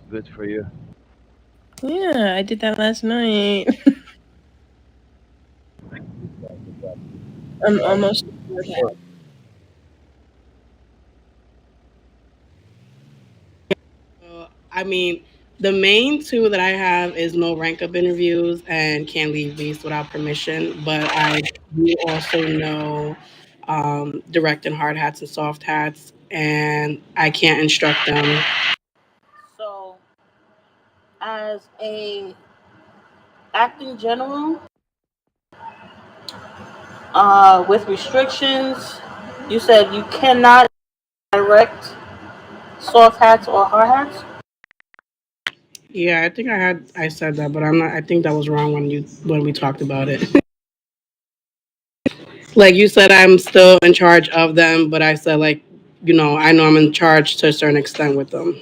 Good for you. Yeah, I did that last night. I'm almost. I mean, the main two that I have is no rank up interviews and can't leave base without permission. But I do also know direct and hard hats and soft hats, and I can't instruct them. So, as a acting general, with restrictions, you said you cannot direct soft hats or hard hats. Yeah, I think I said that, but I'm not. I think that was wrong when we talked about it. Like you said, I'm still in charge of them, but I said like, I know I'm in charge to a certain extent with them.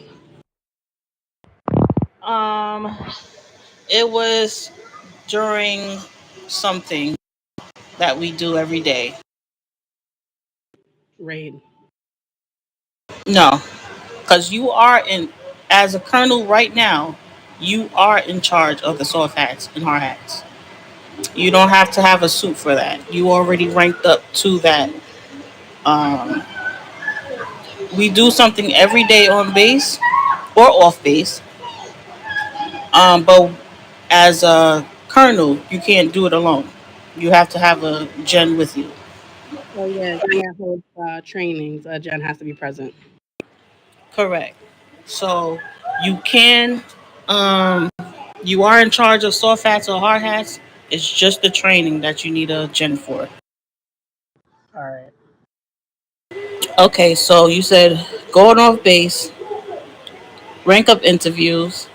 Um, it was during something that we do every day. Right. No, because you are in, as a colonel right now, you are in charge of the soft hats and hard hats. You don't have to have a suit for that. You already ranked up to that. Um, we do something every day on base or off base. But as a colonel, you can't do it alone. You have to have a gen with you. Oh yeah, you can't hold trainings. Jen has to be present. Correct. So you can, um, you are in charge of soft hats or hard hats. It's just the training that you need a gen for. All right. Okay, so you said going off base, rank up interviews.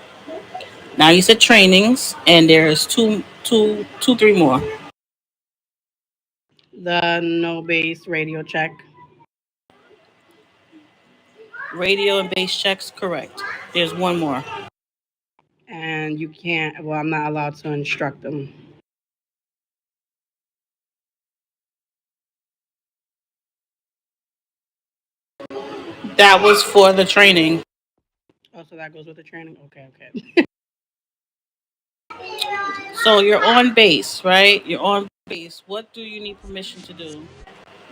Now you said trainings, and there's three more. The no base radio check, Radio and base checks, correct. There's one more. and you can't. Well, I'm not allowed to instruct them. That was for the training. Oh, so that goes with the training. Okay, okay. So you're on base, right? You're on base. What do you need permission to do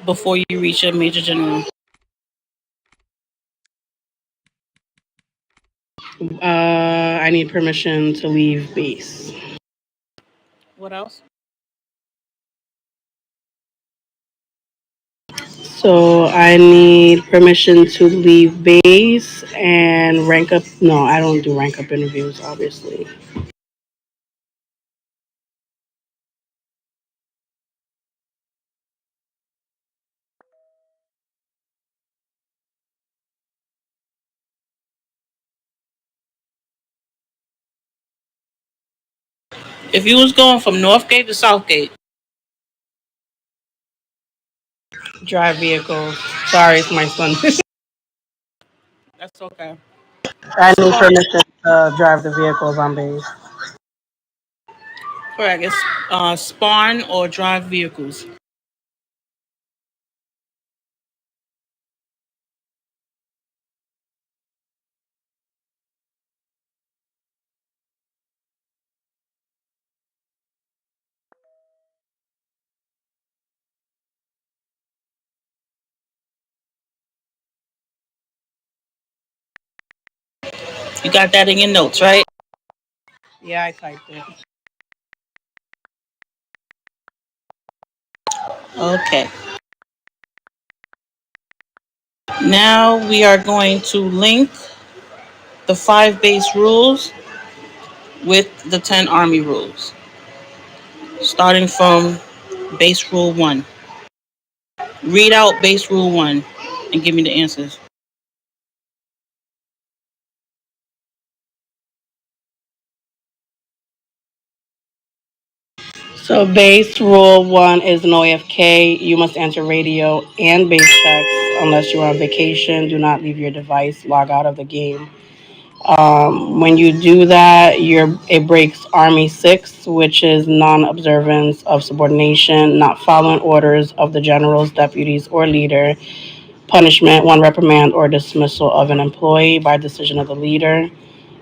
before you reach a major general? I need permission to leave base. What else? So I need permission to leave base and rank up. No, I don't do rank up interviews, obviously. If you was going from North Gate to South Gate, Drive vehicles. Sorry, it's my son. that's okay. I need Spawn, permission to drive the vehicles on base. correct. It's spawn or drive vehicles. You got that in your notes, right? Yeah, I typed it. Okay. Now we are going to link the five base rules with the 10 army rules, starting from base rule one. Read out base rule one and give me the answers. So base rule one is no AFK. You must answer radio and base checks unless you're on vacation. Do not leave your device. Log out of the game. When you do that, it breaks Army 6, which is non-observance of subordination, not following orders of the generals, deputies, or leader. Punishment: one reprimand or dismissal of an employee by decision of the leader.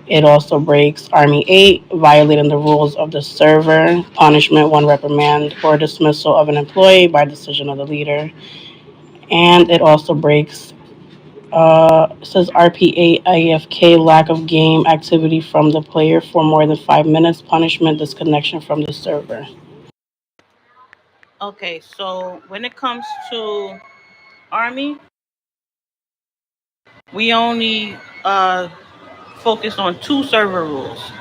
It also breaks Army 8, violating the rules of the server, punishment, one reprimand, or dismissal of an employee by decision of the leader. And it also breaks, says RP8 AFK, lack of game activity from the player for more than 5 minutes, punishment, disconnection from the server. Okay, so when it comes to Army, we only focus on two server rules.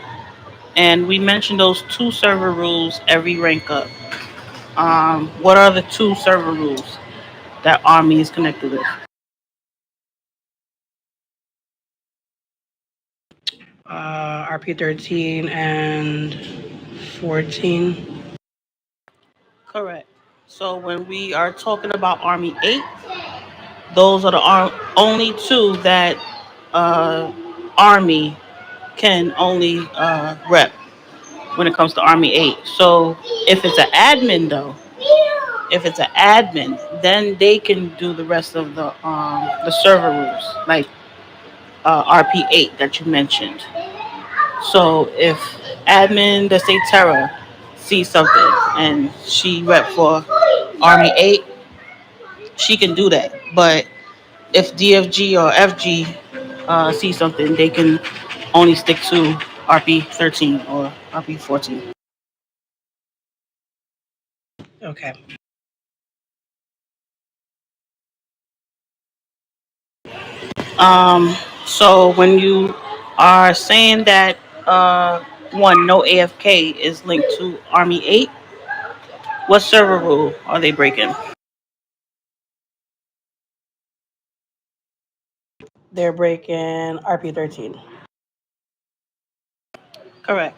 And we mention those two server rules every rank up. What are the two server rules that Army is connected with? RP13 and 14. Correct. So when we are talking about Army 8, those are the only two that Army can only rep when it comes to Army 8. So if it's an admin, though, if it's an admin, then they can do the rest of the server rules, like RP8 that you mentioned. So if admin, let's say Terra, sees something and she rep for Army 8, she can do that. But if DFG or FG see something, they can only stick to RP 13 or RP 14. Okay. So when you are saying that one no AFK is linked to Army 8, what server rule are they breaking? They're breaking RP13. Correct.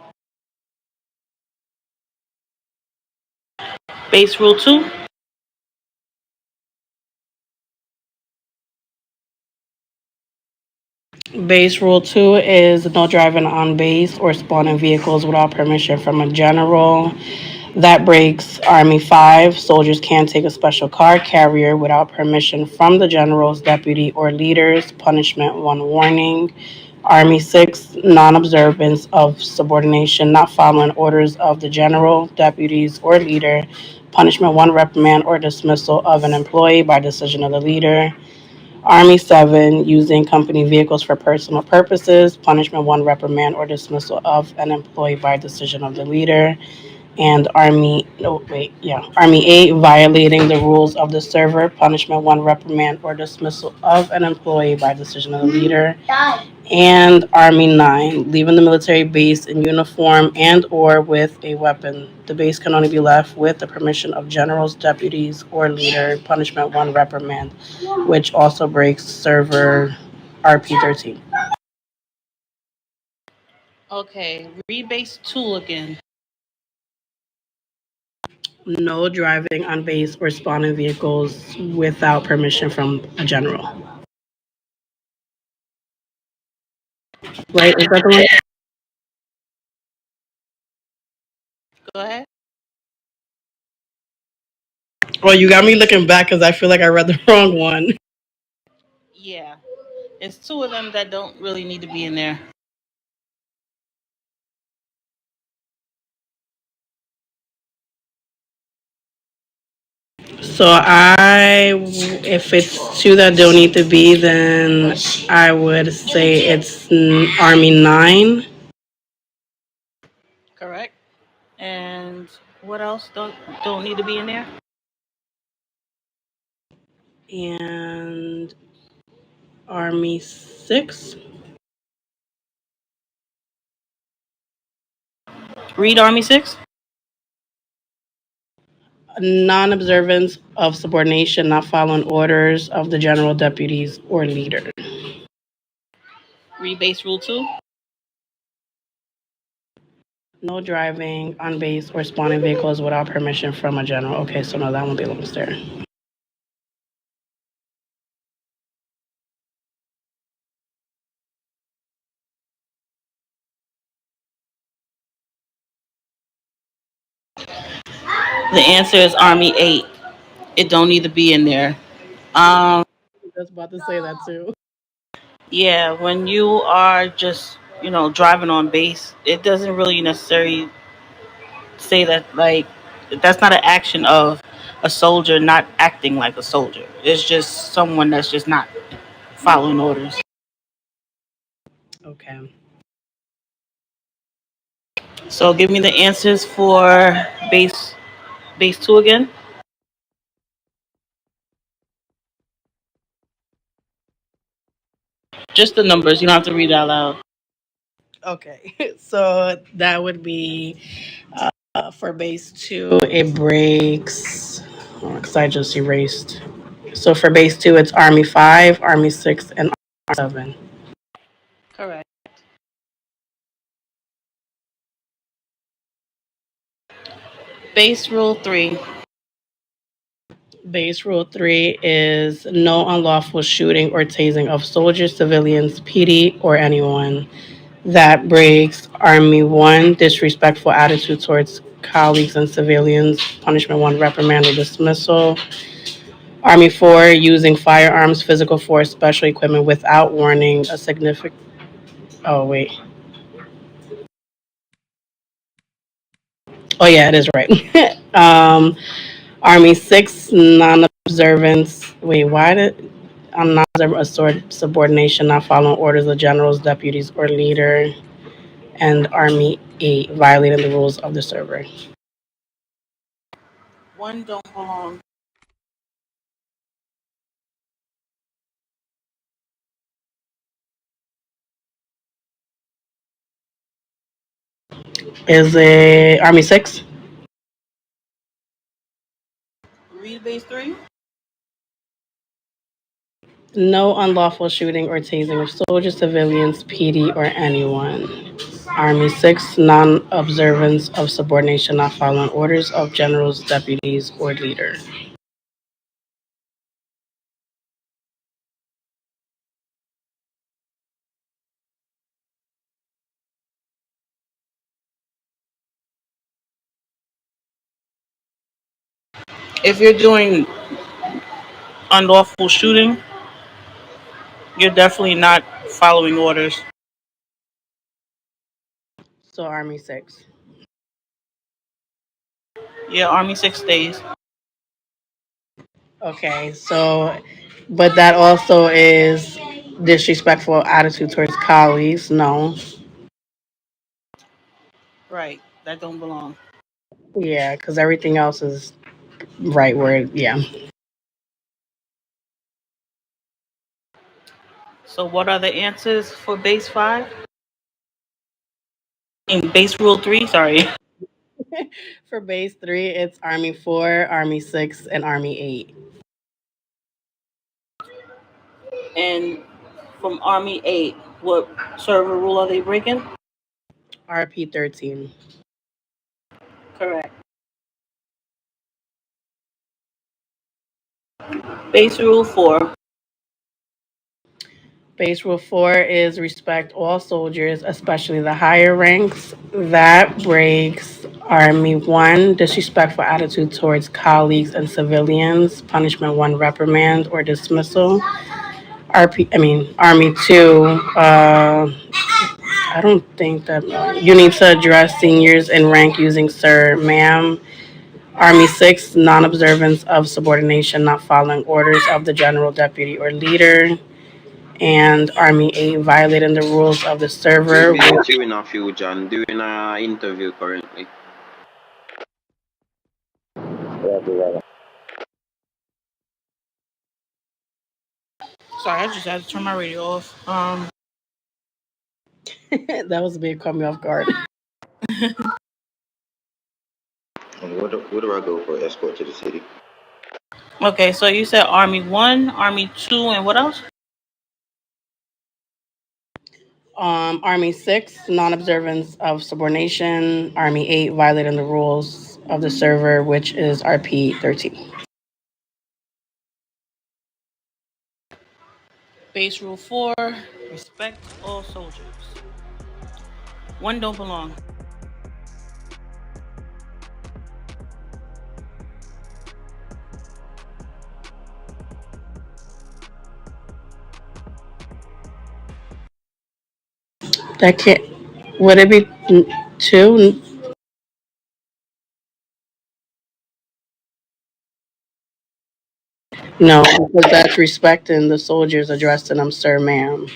Base rule 2. Base rule 2 is no driving on base or spawning vehicles without permission from a general. That breaks Army 5. Soldiers can't take a special car carrier without permission from the generals, deputy, or leaders. Punishment, one warning. Army 6, non observance of subordination, not following orders of the general, deputies, or leader. Punishment, one reprimand or dismissal of an employee by decision of the leader. Army 7, using company vehicles for personal purposes. Punishment, one reprimand or dismissal of an employee by decision of the leader. And Army, no, wait, yeah, Army 8, violating the rules of the server. Punishment, one reprimand or dismissal of an employee by decision of the leader. And Army 9, leaving the military base in uniform and or with a weapon. The base can only be left with the permission of generals, deputies, or leader. Punishment, one reprimand, which also breaks server RP13. Okay, read base 2 again. No driving on base or spawning vehicles without permission from a general. Right? Is that the one? Go ahead. Well, you got me looking back because I feel like I read the wrong one. Yeah, it's two of them that don't really need to be in there. So if it's two that don't need to be, then I would say it's Army 9 Correct. And what else don't need to be in there? and Army 6. Read Army 6. Non-observance of subordination, not following orders of the general, deputies, or leader. Read base rule 2. No driving on base or spawning vehicles without permission from a general. Okay, so no, that one belongs there. The answer is Army 8. It don't need to be in there. I was about to say that too. Yeah, when you are just driving on base, it doesn't really necessarily say that, like, that's not an action of a soldier not acting like a soldier. It's just someone that's just not following orders. Okay. So give me the answers for base two again. Just the numbers. You don't have to read it out loud. Okay. So that would be for base two, it breaks, because I just erased. So for base two, it's Army 5, Army 6, and Army 7. Correct. Base rule three. Base rule 3 is no unlawful shooting or tasing of soldiers, civilians, PD, or anyone. That breaks Army 1, disrespectful attitude towards colleagues and civilians, punishment 1, reprimand or dismissal. Army 4, using firearms, physical force, special equipment without warning, a significant. Oh, wait. Oh, yeah, it is right. Army 6, non observance. Wait, why did. Non observant subordination, not following orders of generals, deputies, or leader. And Army 8, violating the rules of the server. One don't belong. Is it Army 6? Read base three. No unlawful shooting or tasing of soldiers, civilians, PD, or anyone. Army 6, non observance of subordination, not following orders of generals, deputies, or leader. If you're doing unlawful shooting, you're definitely not following orders. So Army 6. Yeah, Army 6 stays. Okay, so, but that also is disrespectful attitude towards colleagues. No. Right. That don't belong. Yeah, because everything else is right where, yeah. So what are the answers for base five? In base rule three, sorry. For base 3, it's Army 4, Army 6, and Army 8. And from Army 8, what server rule are they breaking? RP 13. Correct. Base rule 4. Base rule 4 is respect all soldiers, especially the higher ranks. That breaks Army 1, disrespectful attitude towards colleagues and civilians. Punishment 1, reprimand or dismissal. Army 2, I don't think that you need to address seniors in rank using sir, ma'am. Army 6, non observance of subordination, not following orders of the general, deputy, or leader. And Army 8, violating the rules of the server. We visit you in a future and doing an interview currently. Sorry, I just had to turn my radio off. That was a bit caught me off guard. Where do I go for escort to the city? Okay, so you said Army 1, Army 2, and what else? Army 6, non observance of subordination. Army 8, violating the rules of the server, which is RP 13. Base rule 4, respect all soldiers. One don't belong. That can't. Would it be two? No, because that's respecting the soldiers addressing them, sir, ma'am.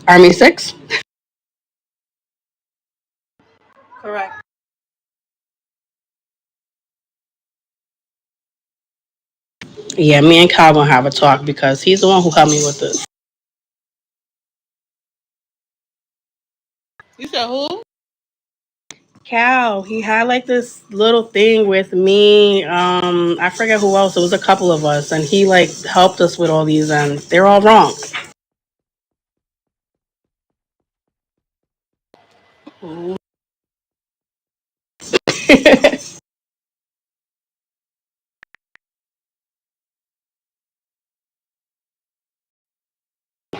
Army 6? Correct. Yeah, me and Kyle gonna have a talk because he's the one who helped me with this. You said who? Cal, he had like this little thing with me. I forget who else. It was a couple of us, and he like helped us with all these, and they're all wrong.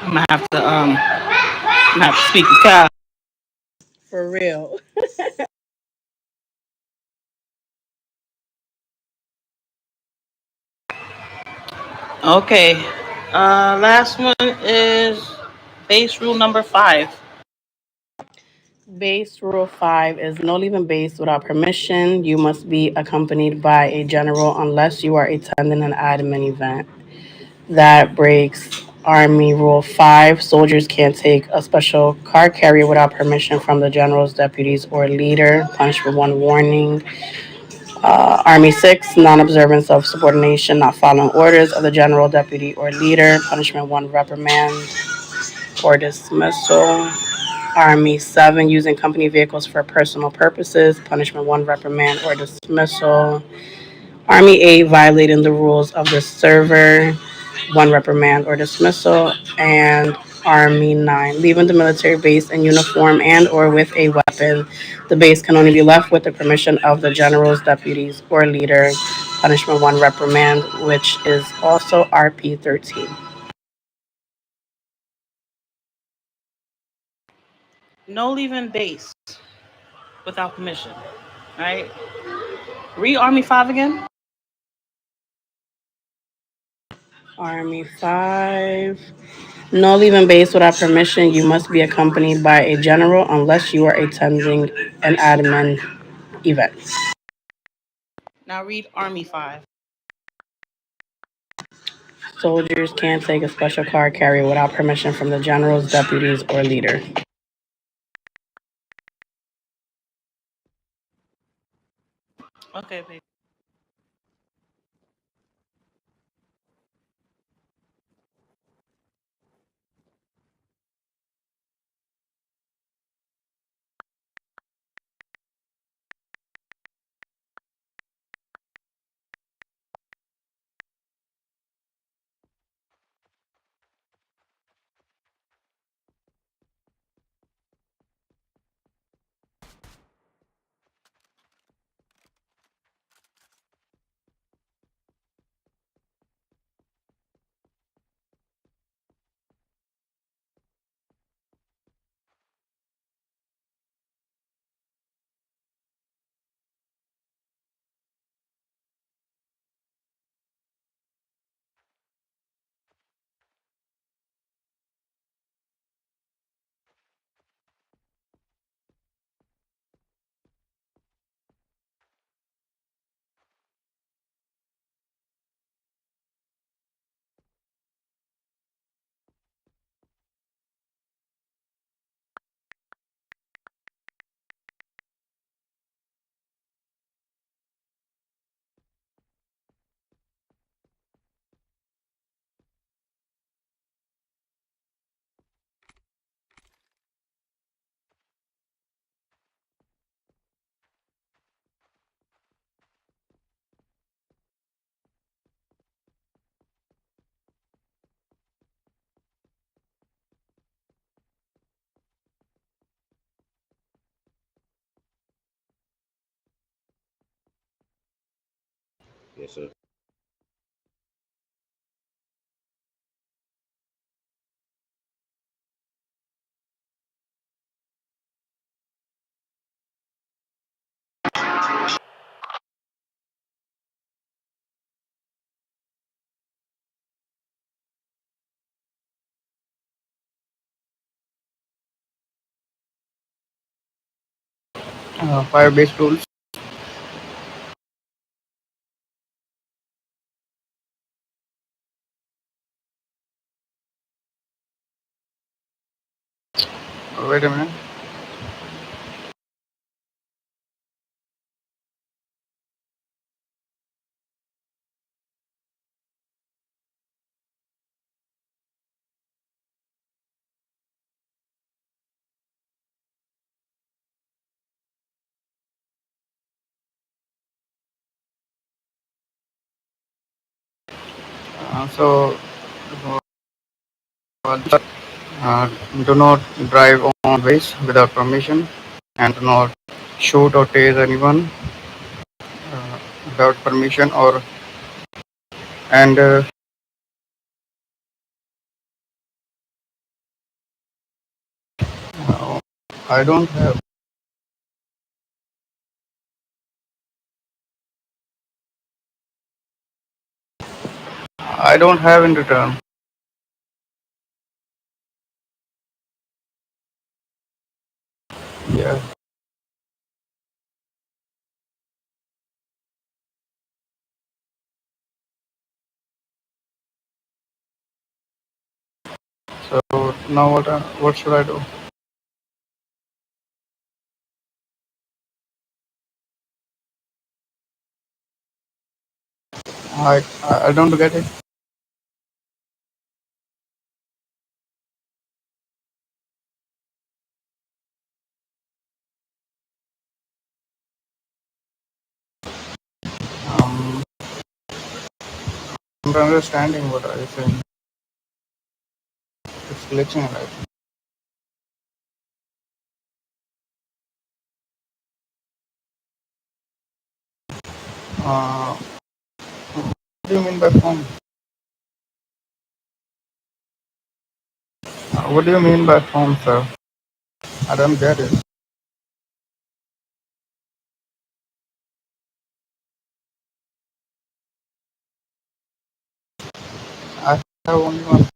I'm gonna have to speak to Kyle. For real. Okay. Last one is base rule number 5. Base rule 5 is no leaving base without permission. You must be accompanied by a general unless you are attending an admin event. That breaks Army Rule 5. Soldiers can't take a special car carrier without permission from the generals, deputies, or leader. Punished with one warning. Army 6, non observance of subordination, not following orders of the general, deputy, or leader. Punishment 1, reprimand or dismissal. Army 7, using company vehicles for personal purposes. Punishment 1, reprimand or dismissal. Army 8, violating the rules of the server. 1, reprimand or dismissal. And Army 9, leaving the military base in uniform and or with a weapon. The base can only be left with the permission of the generals, deputies, or leader. Punishment 1, reprimand, which is also RP 13. No leaving base without permission. Right? Read Army 5 again. Army 5, no leaving base without permission. You must be accompanied by a general unless you are attending an admin event. Now read Army 5. Soldiers can't take a special car carrier without permission from the generals, deputies, or leader. Okay, baby. Yes, sir. Firebase tools. Wait a minute. So, uh, do not drive on ways without permission, and do not shoot or tase anyone without permission. Or and uh, I don't have. I don't have in return. Yeah. So now what should I do? I don't get it. Um, I'm not understanding what are you saying. It's glitching right. What do you mean by form? What do you mean by form, sir? I don't get it. I have only one.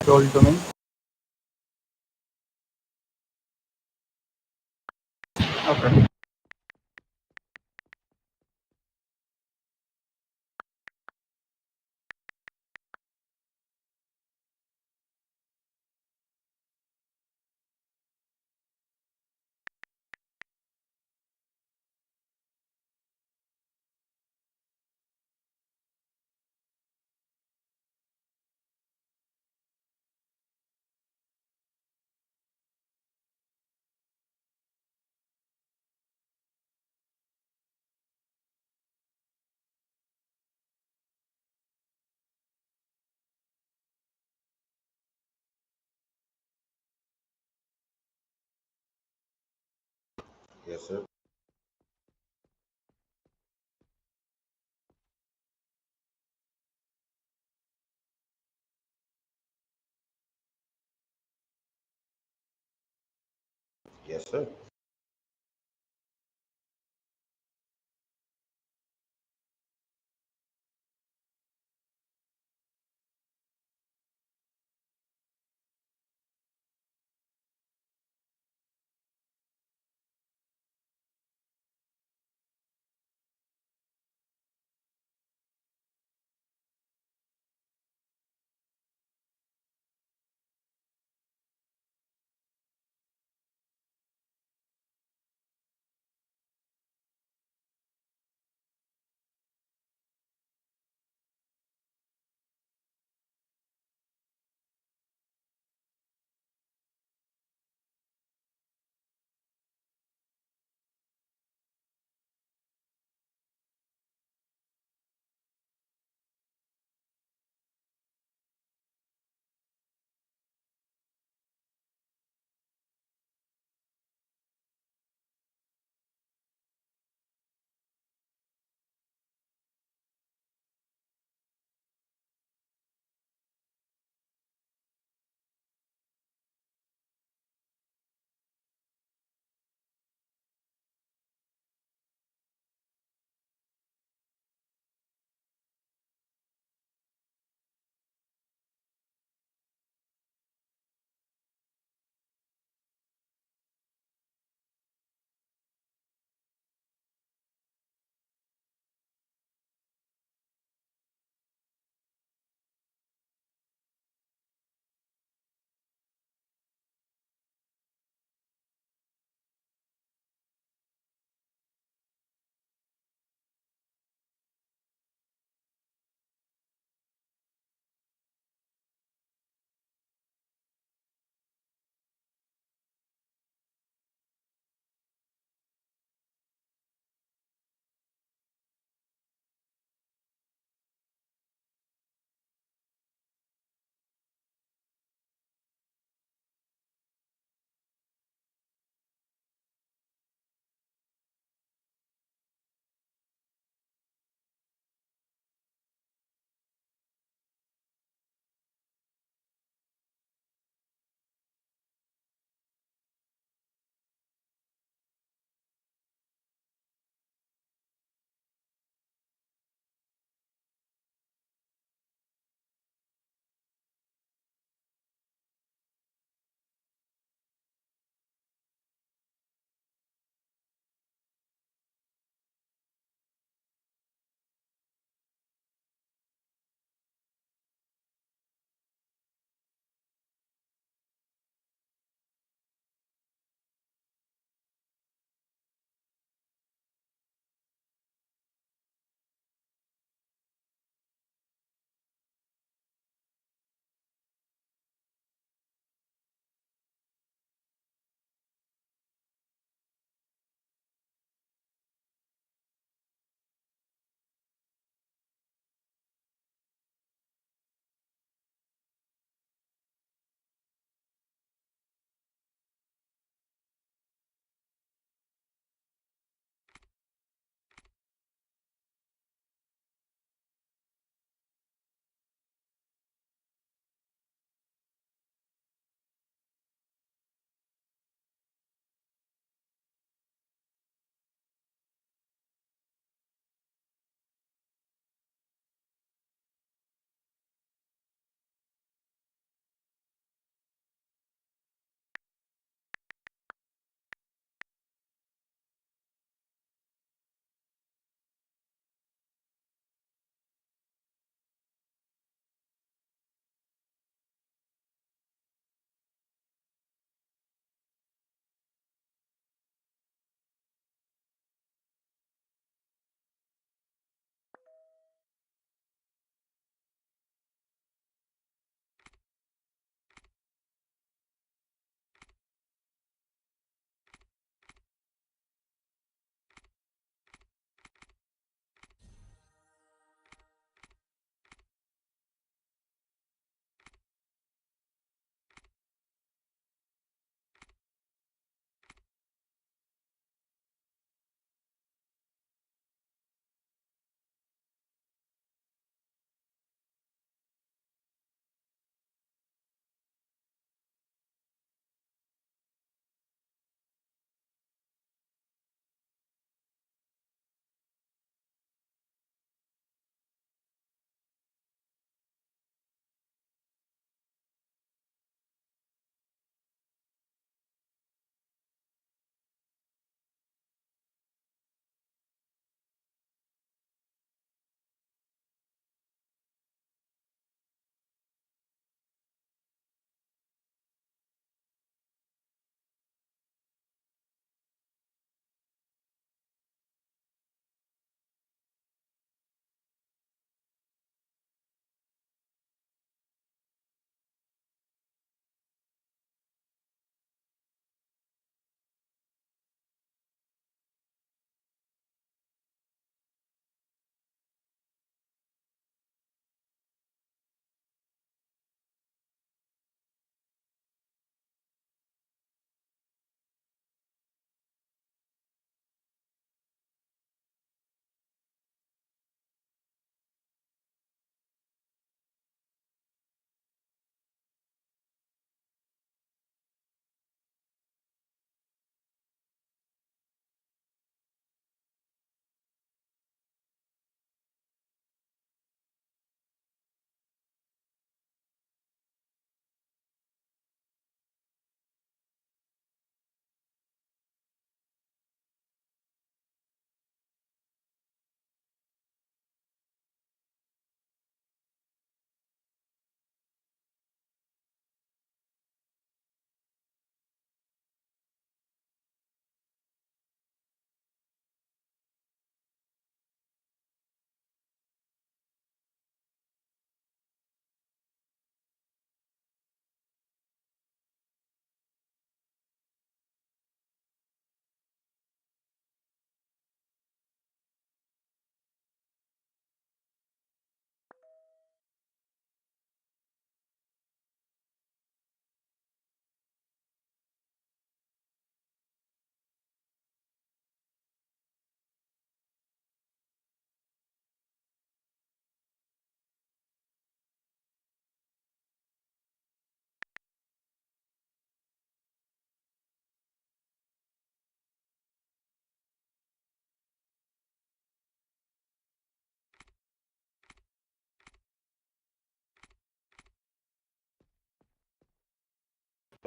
Told to me. Okay. Yes, sir. Yes, sir.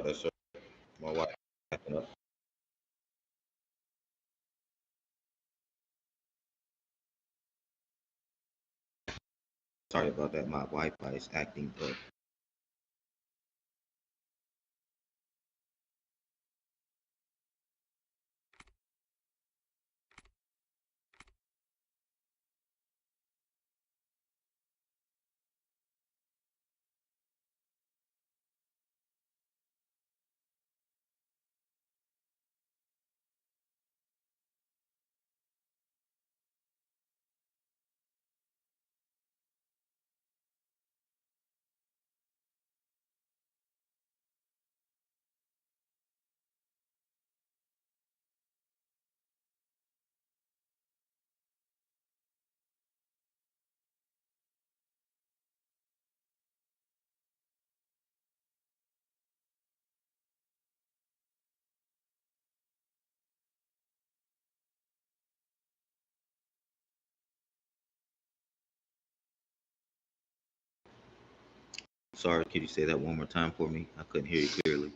Yes, sir. My wife acting up. Sorry about that. My Wi-Fi is acting up. Sorry, could you say that one more time for me? I couldn't hear you clearly.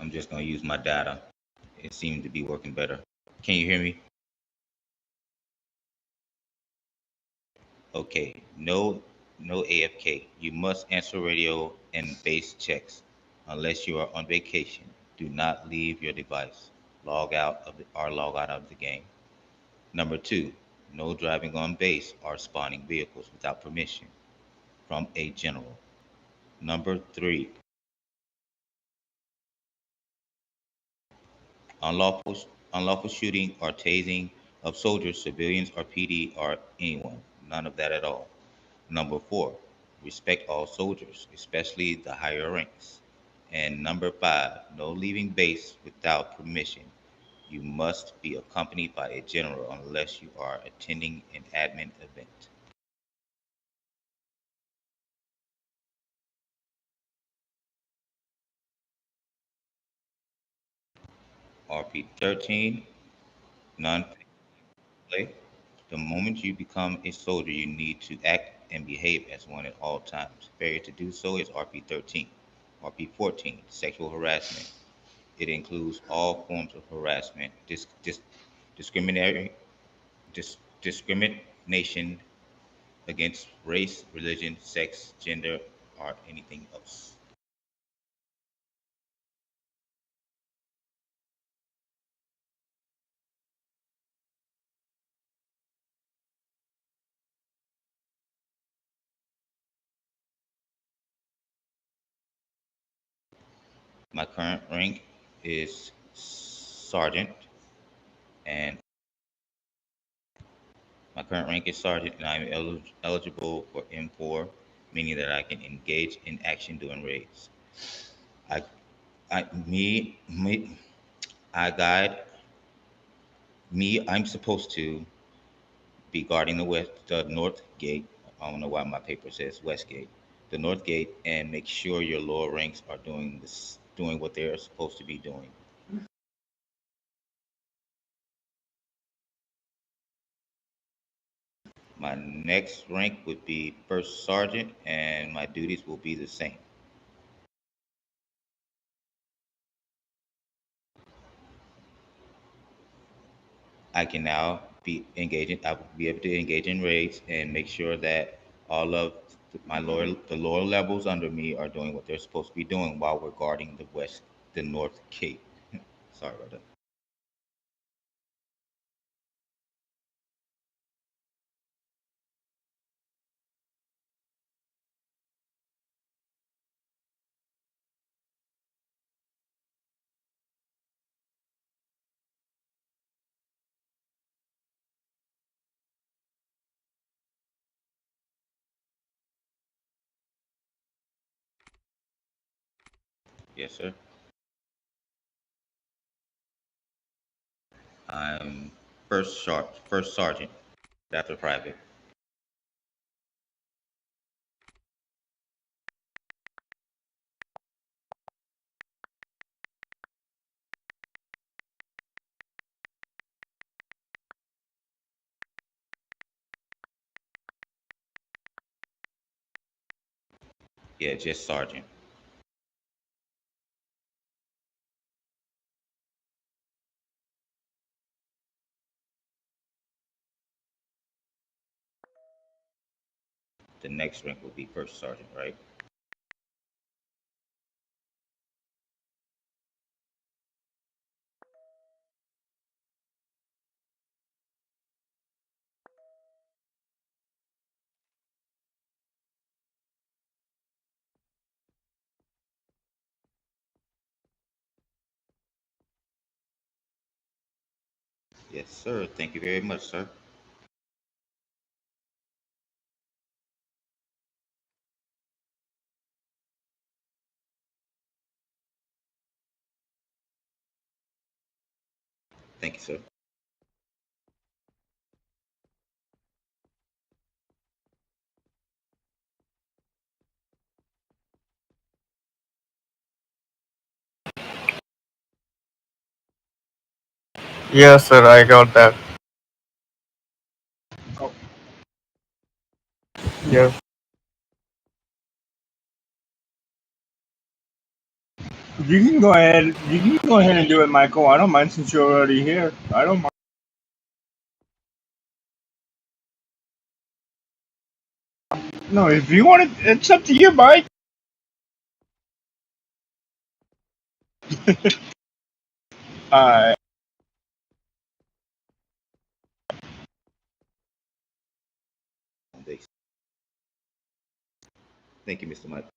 I'm just gonna use my data. It seemed to be working better. Can you hear me? Okay. No, no AFK. You must answer radio and base checks unless you are on vacation. Do not leave your device. Log out of the game. Number two, no driving on base or spawning vehicles without permission from a general. Number three, unlawful, unlawful shooting or tasing of soldiers, civilians, or PD or anyone. None of that at all. Number four, respect all soldiers, especially the higher ranks. And number five, no leaving base without permission. You must be accompanied by a general unless you are attending an admin event. RP 13, non play. The moment you become a soldier, you need to act and behave as one at all times. Failure to do so is RP 13. RP 14, sexual harassment. It includes all forms of harassment, discriminatory, discrimination against race, religion, sex, gender, or anything else. My current rank is sergeant, and my current rank is sergeant, and I'm eligible for M4, meaning that I can engage in action during raids. I, me, I guide me. I'm supposed to be guarding the north gate. I don't know why my paper says west gate, the north gate, and make sure your lower ranks are doing what they're supposed to be doing. My next rank would be first sergeant, and my duties will be the same. I can now be engaging. I will be able to engage in raids and make sure that all of The lower levels under me are doing what they're supposed to be doing while we're guarding the North Cape. Sorry about that. Yes, sir. I'm first sergeant after private. Yeah, just sergeant. The next rank would be first sergeant, right? Yes, sir. Thank you very much, sir. Thank you, sir. Yes, sir, I got that. Yes. You can go ahead. You can go ahead and do it, Michael. I don't mind since you're already here. I don't mind. No, if you want it, it's up to you, Mike. Uh, Thank you, Mr. Mike.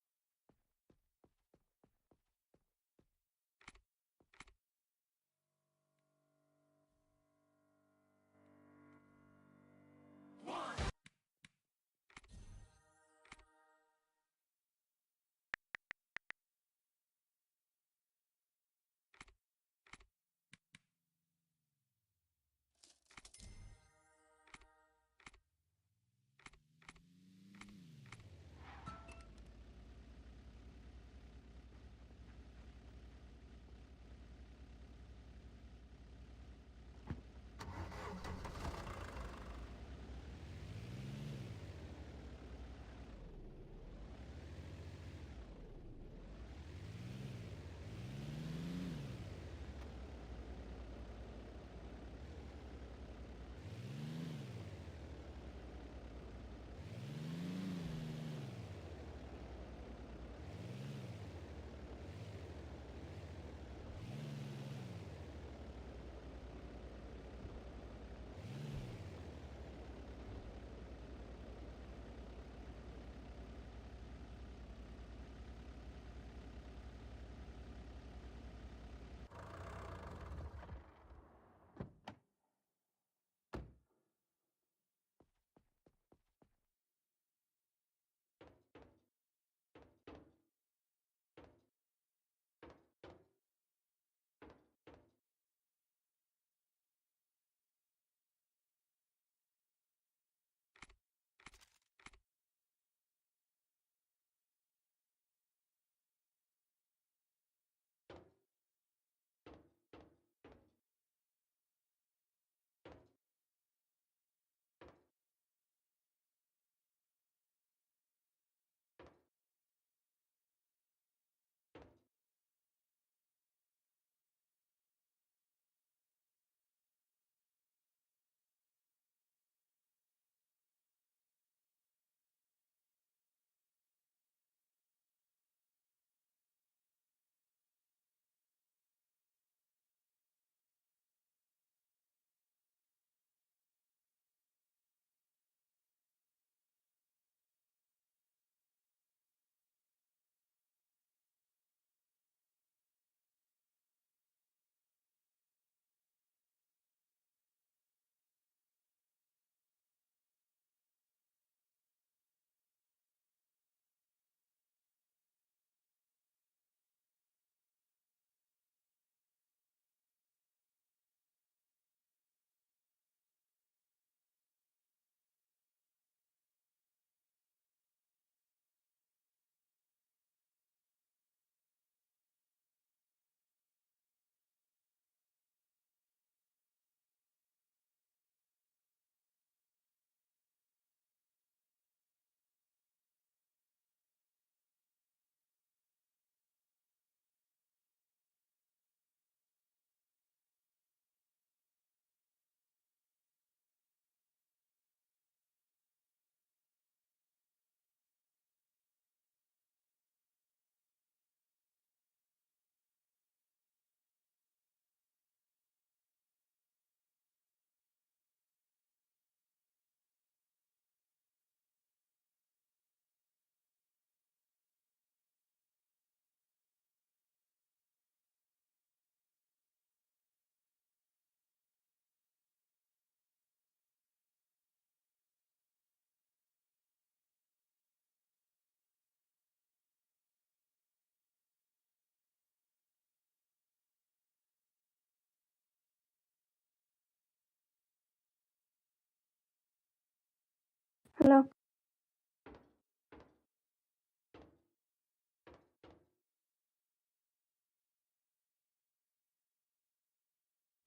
Hello?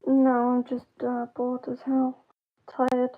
No, I'm just bored as hell. Tired.